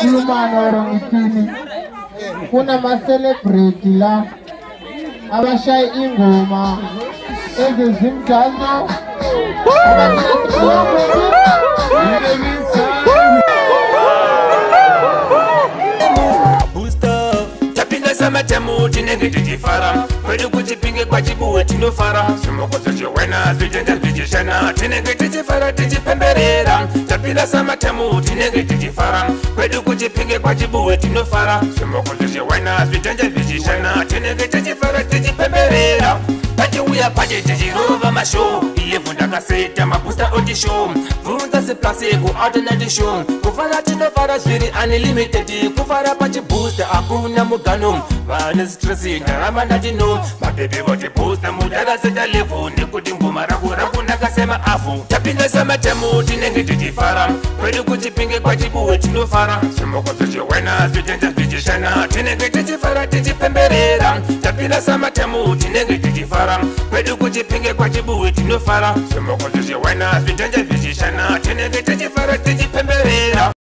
Kulumana orangitini kuna ma-celebrity la abashaya ingoma ezezimdlalo Samatemu tinenge tichifara kwedu kuchipinge kwachibuwe tinofara zvimoko zvechiwena zvitenda zvichishana tinenge tichifara tichipemberera tapinda samatemu tinenge tichifara kwedu kuchipinge kwachibuwe tinofara zvimoko zvechiwena zvitenda zvichishana tinenge tichifara tichipemberera pachiuya pache tichirova mashow iyevu ndakaseta mabusta otishow bvunza seplasiku alternate show kufara tinofara zviri unlimited kufara pachibusta akuna mugano vane stresi ndarama ndatino mabhebhe votibusta mudaraseta levu nekuti ngoma raku ndakasema afu tapinda samatemu tinenge tichifara kwedu kuchipinge kwachibuwe tinofara zvimoko zvechiwena zvitenda zvichishana tinenge tichifara tichipemberera tapinda samatemu tinenge tichifara kwedu kuchipinge kwachibuwe tinofara zvimoko zvechiwena zvitenda zvichishana tinenge tichifara tichipemberera